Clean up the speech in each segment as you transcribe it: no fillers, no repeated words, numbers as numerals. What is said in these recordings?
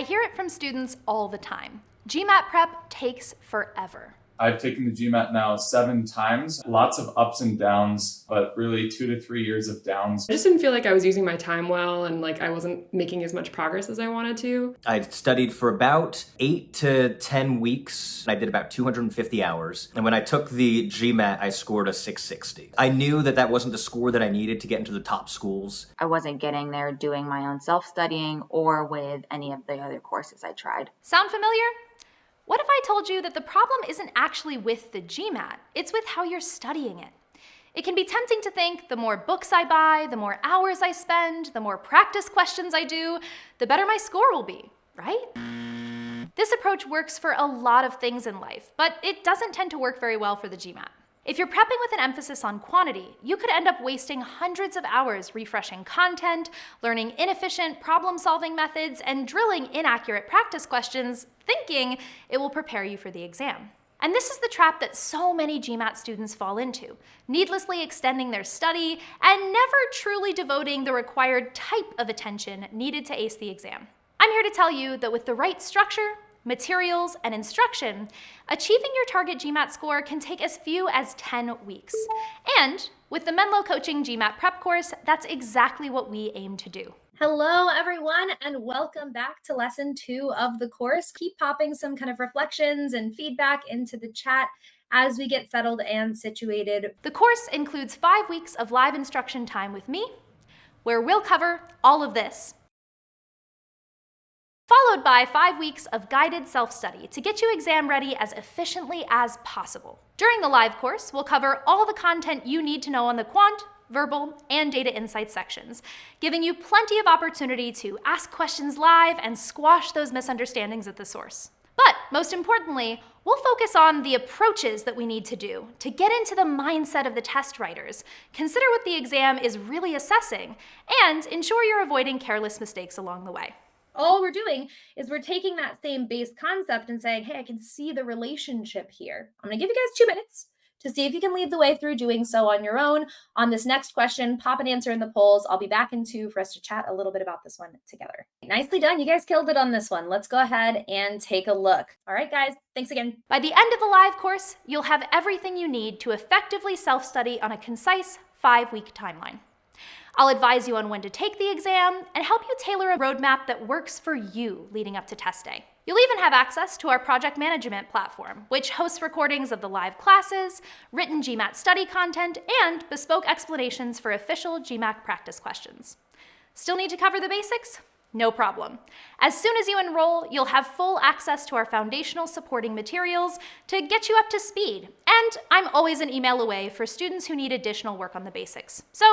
I hear it from students all the time. GMAT prep takes forever. I've taken the GMAT now 7 times, lots of ups and downs, but really 2 to 3 years of downs. I just didn't feel like I was using my time well and I wasn't making as much progress as I wanted to. I studied for about 8 to 10 weeks. I did about 250 hours. And when I took the GMAT, I scored a 660. I knew that that wasn't the score that I needed to get into the top schools. I wasn't getting there doing my own self-studying or with any of the other courses I tried. Sound familiar? What if I told you that the problem isn't actually with the GMAT, it's with how you're studying it? It can be tempting to think the more books I buy, the more hours I spend, the more practice questions I do, the better my score will be, right? This approach works for a lot of things in life, but it doesn't tend to work very well for the GMAT. If you're prepping with an emphasis on quantity, you could end up wasting hundreds of hours refreshing content, learning inefficient problem-solving methods, and drilling inaccurate practice questions, thinking it will prepare you for the exam. And this is the trap that so many GMAT students fall into, needlessly extending their study and never truly devoting the required type of attention needed to ace the exam. I'm here to tell you that with the right structure, materials, and instruction, achieving your target GMAT score can take as few as 10 weeks. And with the Menlo Coaching GMAT Prep course, that's exactly what we aim to do. Hello, everyone, and welcome back to lesson 2 of the course. Keep popping some kind of reflections and feedback into the chat as we get settled and situated. The course includes 5 weeks of live instruction time with me, where we'll cover all of this, followed by 5 weeks of guided self-study to get you exam ready as efficiently as possible. During the live course, we'll cover all the content you need to know on the quant, verbal, and data insight sections, giving you plenty of opportunity to ask questions live and squash those misunderstandings at the source. But most importantly, we'll focus on the approaches that we need to do to get into the mindset of the test writers, consider what the exam is really assessing, and ensure you're avoiding careless mistakes along the way. All we're doing is we're taking that same base concept and saying, hey, I can see the relationship here. I'm gonna give you guys 2 minutes to see if you can lead the way through doing so on your own. On this next question, pop an answer in the polls. I'll be back in 2 for us to chat a little bit about this one together. Nicely done, you guys killed it on this one. Let's go ahead and take a look. All right, guys, thanks again. By the end of the live course, you'll have everything you need to effectively self-study on a concise 5-week timeline. I'll advise you on when to take the exam and help you tailor a roadmap that works for you leading up to test day. You'll even have access to our project management platform, which hosts recordings of the live classes, written GMAT study content, and bespoke explanations for official GMAT practice questions. Still need to cover the basics? No problem. As soon as you enroll, you'll have full access to our foundational supporting materials to get you up to speed. And I'm always an email away for students who need additional work on the basics. So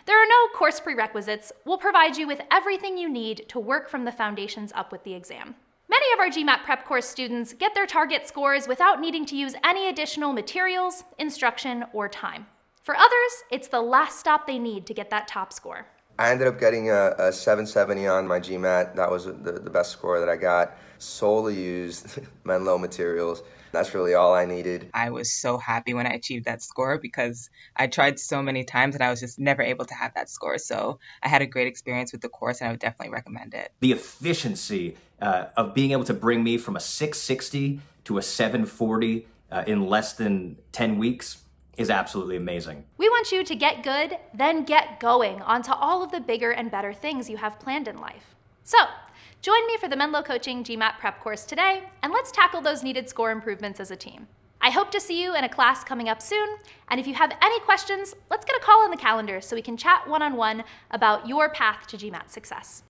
there are no course prerequisites. We'll provide you with everything you need to work from the foundations up with the exam. Many of our GMAT prep course students get their target scores without needing to use any additional materials, instruction, or time. For others, it's the last stop they need to get that top score. I ended up getting a 770 on my GMAT. That was the best score that I got. Solely used Menlo materials. That's really all I needed. I was so happy when I achieved that score because I tried so many times and I was just never able to have that score. So I had a great experience with the course and I would definitely recommend it. The efficiency of being able to bring me from a 660 to a 740 in less than 10 weeks is absolutely amazing. We want you to get good, then get going onto all of the bigger and better things you have planned in life. So, join me for the Menlo Coaching GMAT Prep course today, and let's tackle those needed score improvements as a team. I hope to see you in a class coming up soon, and if you have any questions, let's get a call on the calendar so we can chat one-on-one about your path to GMAT success.